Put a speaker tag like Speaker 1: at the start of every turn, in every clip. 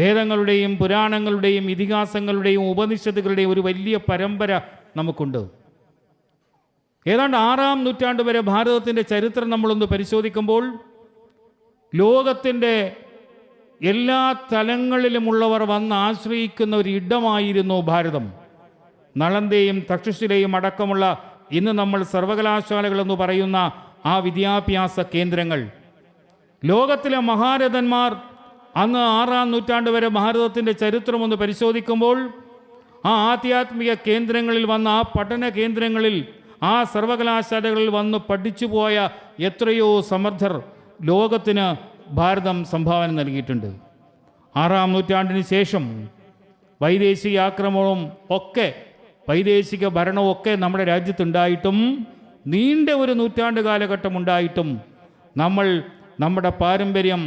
Speaker 1: വേദങ്ങളുടെയും പുരാണങ്ങളുടെയും ഇതിഹാസങ്ങളുടെയും ഉപനിഷത്തുകളുടെയും ഒരു വലിയ പരമ്പര നമുക്കുണ്ട്. ഏതാണ്ട് 6-ാം നൂറ്റാണ്ട് വരെ ഭാരതത്തിൻ്റെ ചരിത്രം നമ്മളൊന്ന് പരിശോധിക്കുമ്പോൾ ലോകത്തിൻ്റെ എല്ലാ തലങ്ങളിലുമുള്ളവർ വന്ന് ആശ്രയിക്കുന്ന ഒരു ഇടമായിരുന്നു ഭാരതം. നളന്ദയും തക്ഷശിലയും അടക്കമുള്ള ഇന്ന് നമ്മൾ സർവകലാശാലകളെന്ന് പറയുന്ന ആ വിദ്യാഭ്യാസ കേന്ദ്രങ്ങൾ, ലോകത്തിലെ മഹാരഥന്മാർ അന്ന് 6-ാം നൂറ്റാണ്ട് വരെ ഭാരതത്തിൻ്റെ ചരിത്രമൊന്ന് പരിശോധിക്കുമ്പോൾ ആ ആധ്യാത്മിക കേന്ദ്രങ്ങളിൽ വന്ന, ആ പഠന കേന്ദ്രങ്ങളിൽ, ആ സർവകലാശാലകളിൽ വന്ന് പഠിച്ചു പോയ എത്രയോ സമർത്ഥർ ലോകത്തിന് ഭാരതം സംഭാവന നൽകിയിട്ടുണ്ട്. 6-ാം നൂറ്റാണ്ടിന് ശേഷം വൈദേശിക ആക്രമണവും ഒക്കെ വൈദേശിക ഭരണവും ഒക്കെ നമ്മുടെ രാജ്യത്തുണ്ടായിട്ടും, നീണ്ട ഒരു നൂറ്റാണ്ട് കാലഘട്ടം ഉണ്ടായിട്ടും നമ്മൾ നമ്മുടെ പാരമ്പര്യം,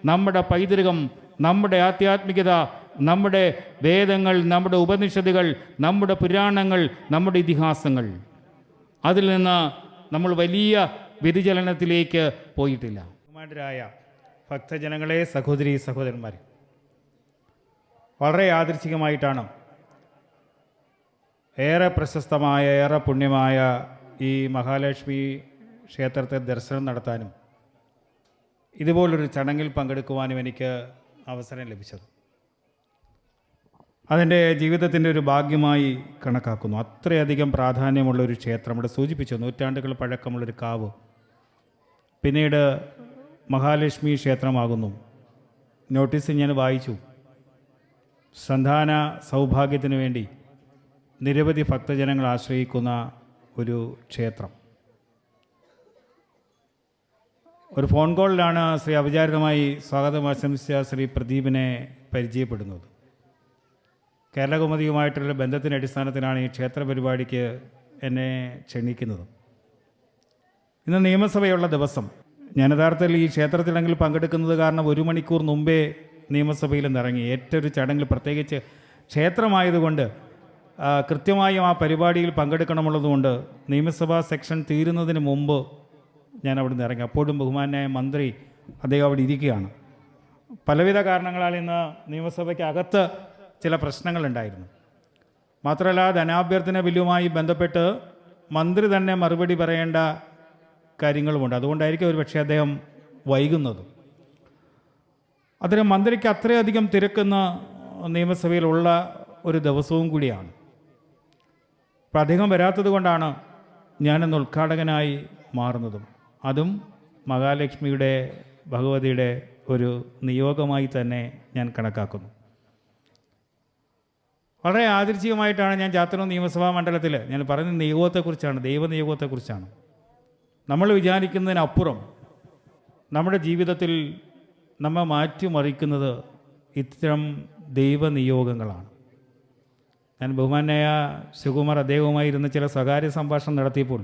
Speaker 1: നമ്മുടെ പൈതൃകം, നമ്മുടെ ആധ്യാത്മികത, നമ്മുടെ വേദങ്ങൾ, നമ്മുടെ ഉപനിഷത്തുകൾ, നമ്മുടെ പുരാണങ്ങൾ, നമ്മുടെ ഇതിഹാസങ്ങൾ, അതിൽ നിന്ന് നമ്മൾ വലിയ വ്യതിചലനത്തിലേക്ക് പോയിട്ടില്ല. ബഹുമാന്യരായ ഭക്തജനങ്ങളെ, സഹോദരി സഹോദരന്മാർ, വളരെ യാദൃച്ഛികമായിട്ടാണ് ഏറെ പ്രശസ്തമായ, ഏറെ പുണ്യമായ ഈ മഹാലക്ഷ്മി ക്ഷേത്രത്തെ ദർശനം നടത്താനും ഇതുപോലൊരു ചടങ്ങിൽ പങ്കെടുക്കുവാനും എനിക്ക് അവസരം ലഭിച്ചത്. അതെൻ്റെ ജീവിതത്തിൻ്റെ ഒരു ഭാഗ്യമായി കണക്കാക്കുന്നു. അത്രയധികം പ്രാധാന്യമുള്ളൊരു ക്ഷേത്രം, ഇവിടെ സൂചിപ്പിച്ചു, നൂറ്റാണ്ടുകൾ പഴക്കമുള്ളൊരു കാവ്, പിന്നീട് മഹാലക്ഷ്മി ക്ഷേത്രമാകുന്നു. നോട്ടീസ് ഞാൻ വായിച്ചു. സന്താന സൗഭാഗ്യത്തിന് വേണ്ടി നിരവധി ഭക്തജനങ്ങൾ ആശ്രയിക്കുന്ന ഒരു ക്ഷേത്രം. ഒരു ഫോൺ കോളിലാണ് ശ്രീ അവിചാരിതമായി സ്വാഗതം ആശംസിച്ച ശ്രീ പ്രദീപിനെ പരിചയപ്പെടുന്നത്. കേരളകൗമുദിയുമായിട്ടുള്ള ബന്ധത്തിൻ്റെ അടിസ്ഥാനത്തിലാണ് ഈ ക്ഷേത്ര പരിപാടിക്ക് എന്നെ ക്ഷണിക്കുന്നത്. ഇന്ന് നിയമസഭയുള്ള ദിവസം. ഞാൻ യഥാർത്ഥത്തിൽ ഈ ക്ഷേത്രത്തിലെങ്കിൽ പങ്കെടുക്കുന്നത് കാരണം 1 മണിക്കൂർ മുമ്പേ നിയമസഭയിൽ നിന്നിറങ്ങി. ഏറ്റൊരു ചടങ്ങിൽ, പ്രത്യേകിച്ച് ക്ഷേത്രമായതുകൊണ്ട് കൃത്യമായും ആ പരിപാടിയിൽ പങ്കെടുക്കണമുള്ളതുകൊണ്ട് നിയമസഭാ സെക്ഷൻ തീരുന്നതിന് മുമ്പ് ഞാൻ അവിടെ നിന്ന് ഇറങ്ങി. അപ്പോഴും ബഹുമാന്യായ മന്ത്രി അദ്ദേഹം അവിടെ ഇരിക്കുകയാണ്. പലവിധ കാരണങ്ങളാൽ ഇന്ന് നിയമസഭയ്ക്ക് അകത്ത് ചില പ്രശ്നങ്ങളുണ്ടായിരുന്നു. മാത്രമല്ല, ധനാഭ്യർത്ഥന ബില്ലുമായി ബന്ധപ്പെട്ട് മന്ത്രി തന്നെ മറുപടി പറയേണ്ട കാര്യങ്ങളുമുണ്ട്. അതുകൊണ്ടായിരിക്കും ഒരു പക്ഷേ അദ്ദേഹം വൈകുന്നത്. അതിന് മന്ത്രിക്ക് അത്രയധികം തിരക്കുന്ന നിയമസഭയിലുള്ള ഒരു ദിവസവും കൂടിയാണ്. അപ്പം അദ്ദേഹം വരാത്തത് കൊണ്ടാണ് ഞാനിന്ന് ഉദ്ഘാടകനായി മാറുന്നതും. അതും മഹാലക്ഷ്മിയുടെ, ഭഗവതിയുടെ ഒരു നിയോഗമായി തന്നെ ഞാൻ കണക്കാക്കുന്നു. വളരെ യാദൃച്ഛികമായിട്ടാണ് ഞാൻ ചാത്തന്നൂർ നിയമസഭാ മണ്ഡലത്തിൽ, ഞാൻ പറയുന്ന നിയോഗത്തെക്കുറിച്ചാണ്, ദൈവനിയോഗത്തെക്കുറിച്ചാണ്. നമ്മൾ വിചാരിക്കുന്നതിനപ്പുറം നമ്മുടെ ജീവിതത്തിൽ നമ്മെ മാറ്റിമറിക്കുന്നത് ഇത്തരം ദൈവനിയോഗങ്ങളാണ്. ഞാൻ ബഹുമാന്യായ ശിവകുമാർ അദ്ദേഹവുമായി ഇരുന്ന് ചില സ്വകാര്യ സംഭാഷണം നടത്തിയപ്പോൾ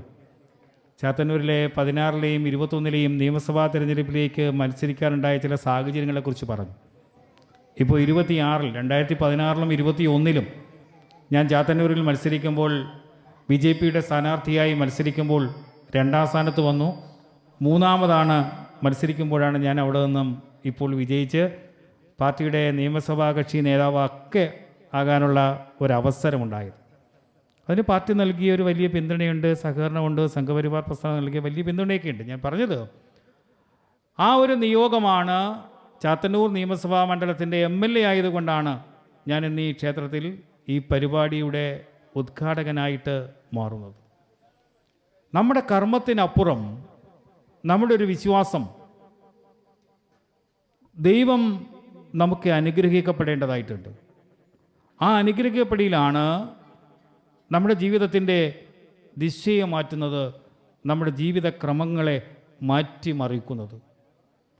Speaker 1: ചാത്തന്നൂരിലെ 16-ലെയും 21-ലെയും നിയമസഭാ തെരഞ്ഞെടുപ്പിലേക്ക് മത്സരിക്കാനുണ്ടായ ചില സാഹചര്യങ്ങളെക്കുറിച്ച് പറഞ്ഞു. ഇപ്പോൾ 26-ൽ, 2016-ലും 21-ലും ഞാൻ ചാത്തന്നൂരിൽ മത്സരിക്കുമ്പോൾ, BJPയുടെ സ്ഥാനാർത്ഥിയായി മത്സരിക്കുമ്പോൾ 2ാം സ്ഥാനത്ത് വന്നു. 3ാമതാണ് മത്സരിക്കുമ്പോഴാണ് ഞാൻ അവിടെ നിന്നും ഇപ്പോൾ വിജയിച്ച് പാർട്ടിയുടെ നിയമസഭാ കക്ഷി നേതാവൊക്കെ ആകാനുള്ള ഒരവസരമുണ്ടായത്. അതിന് പാർട്ടി നൽകിയ ഒരു വലിയ പിന്തുണയുണ്ട്, സഹകരണമുണ്ട്, സംഘപരിവാർ പ്രസ്ഥാനം നൽകിയ വലിയ പിന്തുണയൊക്കെ ഉണ്ട്. ഞാൻ പറഞ്ഞത് ആ ഒരു നിയോഗമാണ് ചാത്തന്നൂർ നിയമസഭാ മണ്ഡലത്തിൻ്റെ MLA ആയതുകൊണ്ടാണ് ഞാൻ ഇന്ന് ഈ ക്ഷേത്രത്തിൽ ഈ പരിപാടിയുടെ ഉദ്ഘാടകനായിട്ട് മാറുന്നത്. നമ്മുടെ കർമ്മത്തിനപ്പുറം നമ്മുടെ ഒരു വിശ്വാസം, ദൈവം നമുക്ക് അനുഗ്രഹിക്കപ്പെടേണ്ടതായിട്ടുണ്ട്. ആ അനുഗ്രഹിക്കപ്പെടിയിലാണ് നമ്മുടെ ജീവിതത്തിൻ്റെ ദിശയെ മാറ്റുന്നത്, നമ്മുടെ ജീവിതക്രമങ്ങളെ മാറ്റിമറിക്കുന്നത്.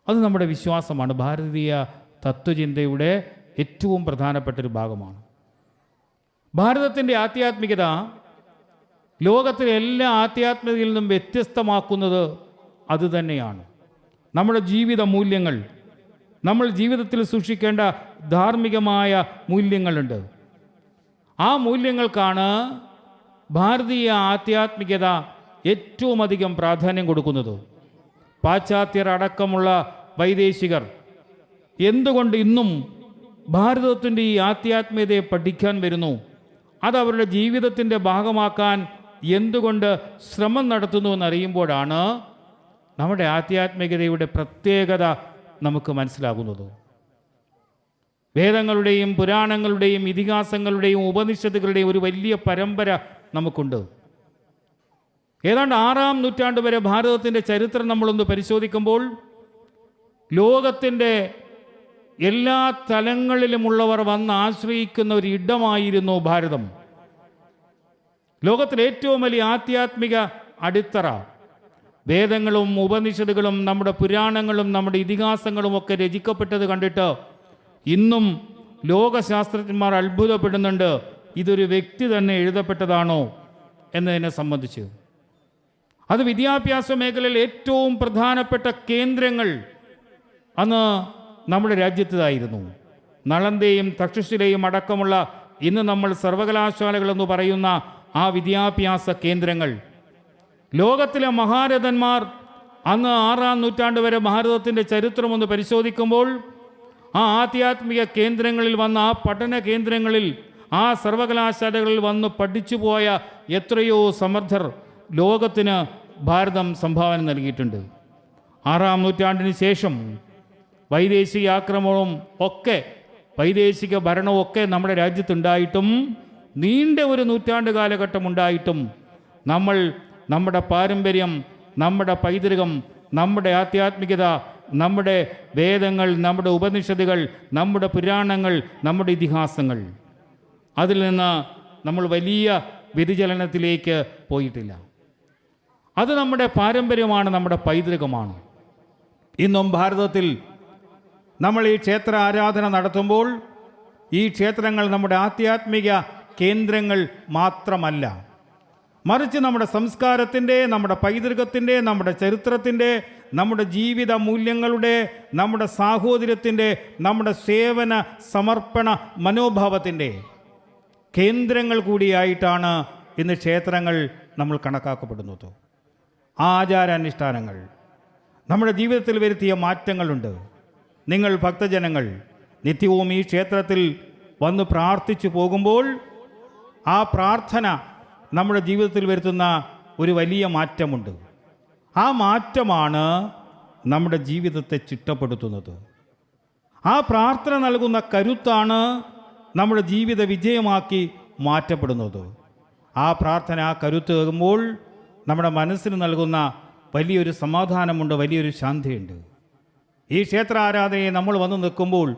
Speaker 1: അത് നമ്മുടെ വിശ്വാസമാണ്. ഭാരതീയ തത്വചിന്തയുടെ ഏറ്റവും പ്രധാനപ്പെട്ടൊരു ഭാഗമാണ്. ഭാരതത്തിൻ്റെ ആധ്യാത്മികത ലോകത്തിലെ എല്ലാ ആധ്യാത്മികതയിൽ നിന്നും വ്യത്യസ്തമാക്കുന്നത് അതുതന്നെയാണ്. നമ്മുടെ ജീവിത മൂല്യങ്ങൾ, നമ്മൾ ജീവിതത്തിൽ സൂക്ഷിക്കേണ്ട ധാർമ്മികമായ മൂല്യങ്ങളുണ്ട്. ആ മൂല്യങ്ങൾക്കാണ് ഭാരതീയ ആധ്യാത്മികത ഏറ്റവും അധികം പ്രാധാന്യം കൊടുക്കുന്നത്. പാശ്ചാത്യർ അടക്കമുള്ള വൈദേശികർ എന്തുകൊണ്ട് ഇന്നും ഭാരതത്തിൻ്റെ ഈ ആധ്യാത്മികതയെ പഠിക്കാൻ വരുന്നു, അത് അവരുടെ ജീവിതത്തിൻ്റെ ഭാഗമാക്കാൻ എന്തുകൊണ്ട് ശ്രമം നടത്തുന്നു എന്നറിയുമ്പോഴാണ് നമ്മുടെ ആധ്യാത്മികതയുടെ പ്രത്യേകത നമുക്ക് മനസ്സിലാകുന്നത്. വേദങ്ങളുടെയും പുരാണങ്ങളുടെയും ഇതിഹാസങ്ങളുടെയും ഉപനിഷത്തുകളുടെയും ഒരു വലിയ പരമ്പര നമുക്കുണ്ട്. ഏതാണ്ട് 6-ാം നൂറ്റാണ്ട് വരെ ഭാരതത്തിൻ്റെ ചരിത്രം നമ്മളൊന്ന് പരിശോധിക്കുമ്പോൾ ലോകത്തിൻ്റെ എല്ലാ തലങ്ങളിലുമുള്ളവർ വന്ന് ആശ്രയിക്കുന്ന ഒരു ഇടമായിരുന്നു ഭാരതം. ലോകത്തിലെ ഏറ്റവും വലിയ ആധ്യാത്മിക അടിത്തറ. വേദങ്ങളും ഉപനിഷത്തുകളും നമ്മുടെ പുരാണങ്ങളും നമ്മുടെ ഇതിഹാസങ്ങളും ഒക്കെ രചിക്കപ്പെട്ടത് കണ്ടിട്ട് ഇന്നും ലോകശാസ്ത്രജ്ഞന്മാർ അത്ഭുതപ്പെടുന്നുണ്ട്, ഇതൊരു വ്യക്തി തന്നെ എഴുതപ്പെട്ടതാണോ എന്നതിനെ സംബന്ധിച്ച്. അത് വിദ്യാഭ്യാസ മേഖലയിൽ ഏറ്റവും പ്രധാനപ്പെട്ട കേന്ദ്രങ്ങൾ അന്ന് നമ്മുടെ രാജ്യത്തേതായിരുന്നു. നളന്ദയും തക്ഷശിലയും അടക്കമുള്ള ഇന്ന് നമ്മൾ സർവകലാശാലകളെന്ന് പറയുന്ന ആ വിദ്യാഭ്യാസ കേന്ദ്രങ്ങൾ, ലോകത്തിലെ മഹാരഥന്മാർ അന്ന് 6-ാം നൂറ്റാണ്ട് വരെ ഭാരതത്തിൻ്റെ ചരിത്രമൊന്ന് പരിശോധിക്കുമ്പോൾ ആ ആധ്യാത്മിക കേന്ദ്രങ്ങളിൽ വന്ന, ആ പഠന കേന്ദ്രങ്ങളിൽ, ആ സർവകലാശാലകളിൽ വന്ന് പഠിച്ചു പോയ എത്രയോ സമർത്ഥർ ലോകത്തിന് ഭാരതം സംഭാവന നൽകിയിട്ടുണ്ട്. 6-ാം നൂറ്റാണ്ടിന് ശേഷം വൈദേശിക ആക്രമണവും ഒക്കെ വൈദേശിക ഭരണവും ഒക്കെ നമ്മുടെ രാജ്യത്തുണ്ടായിട്ടും, നീണ്ട ഒരു നൂറ്റാണ്ട് കാലഘട്ടം ഉണ്ടായിട്ടും നമ്മൾ നമ്മുടെ പാരമ്പര്യം, നമ്മുടെ പൈതൃകം, നമ്മുടെ ആധ്യാത്മികത, നമ്മുടെ വേദങ്ങൾ, നമ്മുടെ ഉപനിഷത്തുകൾ, നമ്മുടെ പുരാണങ്ങൾ, നമ്മുടെ ഇതിഹാസങ്ങൾ, അതിൽ നിന്ന് നമ്മൾ വലിയ വ്യതിചലനത്തിലേക്ക് പോയിട്ടില്ല. അത് നമ്മുടെ പാരമ്പര്യമാണ്, നമ്മുടെ പൈതൃകമാണ്. ഇന്നും ഭാരതത്തിൽ നമ്മൾ ഈ ക്ഷേത്ര ആരാധന നടത്തുമ്പോൾ ഈ ക്ഷേത്രങ്ങൾ നമ്മുടെ ആധ്യാത്മിക കേന്ദ്രങ്ങൾ മാത്രമല്ല, മറിച്ച് നമ്മുടെ സംസ്കാരത്തിൻ്റെ, നമ്മുടെ പൈതൃകത്തിൻ്റെ, നമ്മുടെ ചരിത്രത്തിൻ്റെ, നമ്മുടെ ജീവിത മൂല്യങ്ങളുടെ, നമ്മുടെ സാഹോദര്യത്തിൻ്റെ, നമ്മുടെ സേവന സമർപ്പണ മനോഭാവത്തിൻ്റെ കേന്ദ്രങ്ങൾ കൂടിയായിട്ടാണ് ഇന്ന് ക്ഷേത്രങ്ങൾ നമ്മൾ കണക്കാക്കപ്പെടുന്നത്. ആചാരാനുഷ്ഠാനങ്ങൾ നമ്മുടെ ജീവിതത്തിൽ വരുത്തിയ മാറ്റങ്ങളുണ്ട്. നിങ്ങൾ ഭക്തജനങ്ങൾ നിത്യവും ഈ ക്ഷേത്രത്തിൽ വന്ന് പ്രാർത്ഥിച്ചു പോകുമ്പോൾ ആ പ്രാർത്ഥന നമ്മുടെ ജീവിതത്തിൽ വരുത്തുന്ന ഒരു വലിയ മാറ്റമുണ്ട്. ആ മാറ്റമാണ് നമ്മുടെ ജീവിതത്തെ ചിട്ടപ്പെടുത്തുന്നത്. ആ പ്രാർത്ഥന നൽകുന്ന കരുത്താണ് നമ്മുടെ ജീവിത വിജയമാക്കി മാറ്റപ്പെടുന്നത്. ആ പ്രാർത്ഥന, ആ കരുത്ത് കേൾക്കുമ്പോൾ നമ്മുടെ മനസ്സിന് നൽകുന്ന വലിയൊരു സമാധാനമുണ്ട്, വലിയൊരു ശാന്തിയുണ്ട്. ഈ ക്ഷേത്ര ആരാധനയെ നമ്മൾ വന്ന് നിൽക്കുമ്പോൾ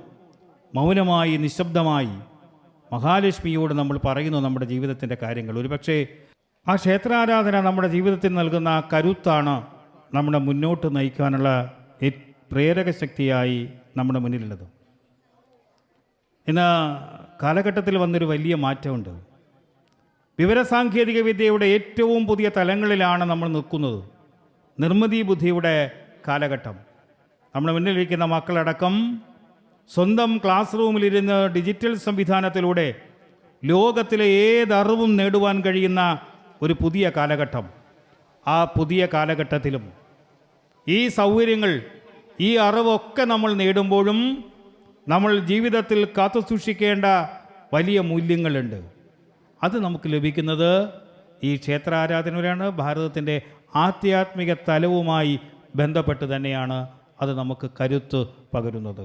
Speaker 1: മൗനമായി, നിശബ്ദമായി മഹാലക്ഷ്മിയോട് നമ്മൾ പറയുന്നു നമ്മുടെ ജീവിതത്തിൻ്റെ കാര്യങ്ങൾ. ഒരുപക്ഷെ ആ ക്ഷേത്രാരാധന നമ്മുടെ ജീവിതത്തിൽ നൽകുന്ന കരുത്താണ് നമ്മളെ മുന്നോട്ട് നയിക്കാനുള്ള പ്രേരക ശക്തിയായി നമ്മുടെ മുന്നിലുള്ളത്. ഇന്ന് കാലഘട്ടത്തിൽ വന്നൊരു വലിയ മാറ്റമുണ്ട്. വിവരസാങ്കേതിക വിദ്യയുടെ ഏറ്റവും പുതിയ തലങ്ങളിലാണ് നമ്മൾ നിൽക്കുന്നത്. നിർമ്മിതി ബുദ്ധിയുടെ കാലഘട്ടം. നമ്മുടെ മുന്നിലിരിക്കുന്ന മക്കളടക്കം സ്വന്തം ക്ലാസ് റൂമിലിരുന്ന് ഡിജിറ്റൽ സംവിധാനത്തിലൂടെ ലോകത്തിലെ ഏതറിവും നേടുവാൻ കഴിയുന്ന ഒരു പുതിയ കാലഘട്ടം. ആ പുതിയ കാലഘട്ടത്തിലും ഈ സൗകര്യങ്ങൾ, ഈ അറിവൊക്കെ നമ്മൾ നേടുമ്പോഴും നമ്മൾ ജീവിതത്തിൽ കാത്തു സൂക്ഷിക്കേണ്ട വലിയ മൂല്യങ്ങളുണ്ട്. അത് നമുക്ക് ലഭിക്കുന്നത് ഈ ക്ഷേത്രാരാധനയിലാണ്. ഭാരതത്തിൻ്റെ ആധ്യാത്മിക തലവുമായി ബന്ധപ്പെട്ട് തന്നെയാണ് അത് നമുക്ക് കരുത്ത് പകരുന്നത്.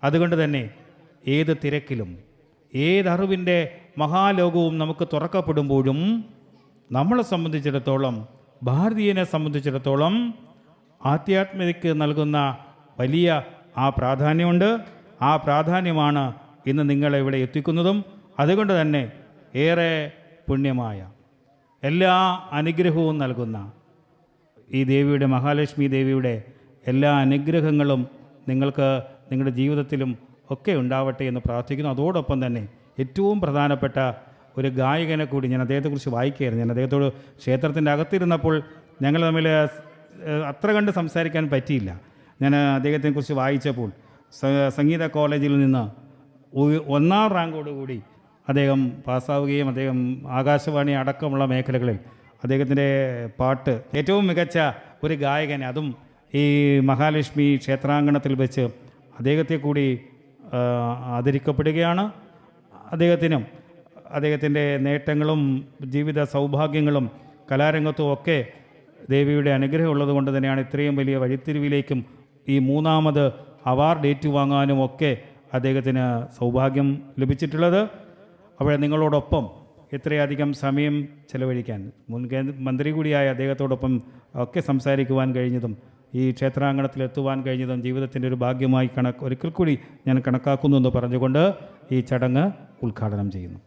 Speaker 1: അതുകൊണ്ട് തന്നെ ഏത് തിരക്കിലും, ഏതറിവിൻ്റെ മഹാലോകവും നമുക്ക് തുറക്കപ്പെടുമ്പോഴും നമ്മളെ സംബന്ധിച്ചിടത്തോളം, ഭാരതീയനെ സംബന്ധിച്ചിടത്തോളം ആധ്യാത്മികതയ്ക്ക് നൽകുന്ന വലിയ ആ പ്രാധാന്യമുണ്ട്. ആ പ്രാധാന്യമാണ് ഇന്ന് നിങ്ങളെ ഇവിടെ എത്തിക്കുന്നതും. അതുകൊണ്ട് തന്നെ ഏറെ പുണ്യമായ, എല്ലാ അനുഗ്രഹവും നൽകുന്ന ഈ ദേവിയുടെ, മഹാലക്ഷ്മി ദേവിയുടെ എല്ലാ അനുഗ്രഹങ്ങളും നിങ്ങൾക്ക് നിങ്ങളുടെ ജീവിതത്തിലും ഒക്കെ ഉണ്ടാവട്ടെ എന്ന് പ്രാർത്ഥിക്കുന്നു. അതോടൊപ്പം തന്നെ ഏറ്റവും പ്രധാനപ്പെട്ട ഒരു ഗായകനെ കൂടി ഞാൻ അദ്ദേഹത്തെക്കുറിച്ച് വായിക്കുകയായിരുന്നു. ഞാൻ അദ്ദേഹത്തോട് ക്ഷേത്രത്തിൻ്റെ അകത്തിരുന്നപ്പോൾ ഞങ്ങൾ തമ്മിൽ അത്ര കണ്ട് സംസാരിക്കാൻ പറ്റിയില്ല. ഞാൻ അദ്ദേഹത്തെക്കുറിച്ച് വായിച്ചപ്പോൾ സംഗീത കോളേജിൽ നിന്ന് 1ാം റാങ്കോടുകൂടി അദ്ദേഹം പാസ്സാവുകയും അദ്ദേഹം ആകാശവാണി അടക്കമുള്ള മേഖലകളിൽ അദ്ദേഹത്തിൻ്റെ പാട്ട് ഏറ്റവും മികച്ച ഒരു ഗായകൻ, അതും ഈ മഹാലക്ഷ്മി ക്ഷേത്രാങ്കണത്തിൽ വെച്ച് അദ്ദേഹത്തെ കൂടി ആദരിക്കപ്പെടുകയാണ്. അദ്ദേഹത്തിൻ്റെ നേട്ടങ്ങളും ജീവിത സൗഭാഗ്യങ്ങളും കലാരംഗത്തും ഒക്കെ ദേവിയുടെ അനുഗ്രഹം ഉള്ളതുകൊണ്ട് തന്നെയാണ് ഇത്രയും വലിയ വഴിത്തിരിവിലേക്കും ഈ മൂന്നാമത് അവാർഡ് ഏറ്റുവാങ്ങാനും ഒക്കെ അദ്ദേഹത്തിന് സൗഭാഗ്യം ലഭിച്ചിട്ടുള്ളത്. അപ്പോൾ നിങ്ങളോടൊപ്പം ഇത്രയധികം സമയം ചെലവഴിക്കാൻ മുൻ മന്ത്രി കൂടിയായ അദ്ദേഹത്തോടൊപ്പം ഒക്കെ സംസാരിക്കുവാൻ കഴിഞ്ഞതും ഈ ക്ഷേത്രാങ്കണത്തിൽ എത്തുവാൻ കഴിഞ്ഞതും ജീവിതത്തിൻ്റെ ഒരു ഭാഗ്യമായി ഒരിക്കൽ കൂടി ഞാൻ കണക്കാക്കുന്നു എന്ന് പറഞ്ഞുകൊണ്ട് ഈ ചടങ്ങ് ഉദ്ഘാടനം ചെയ്യുന്നു.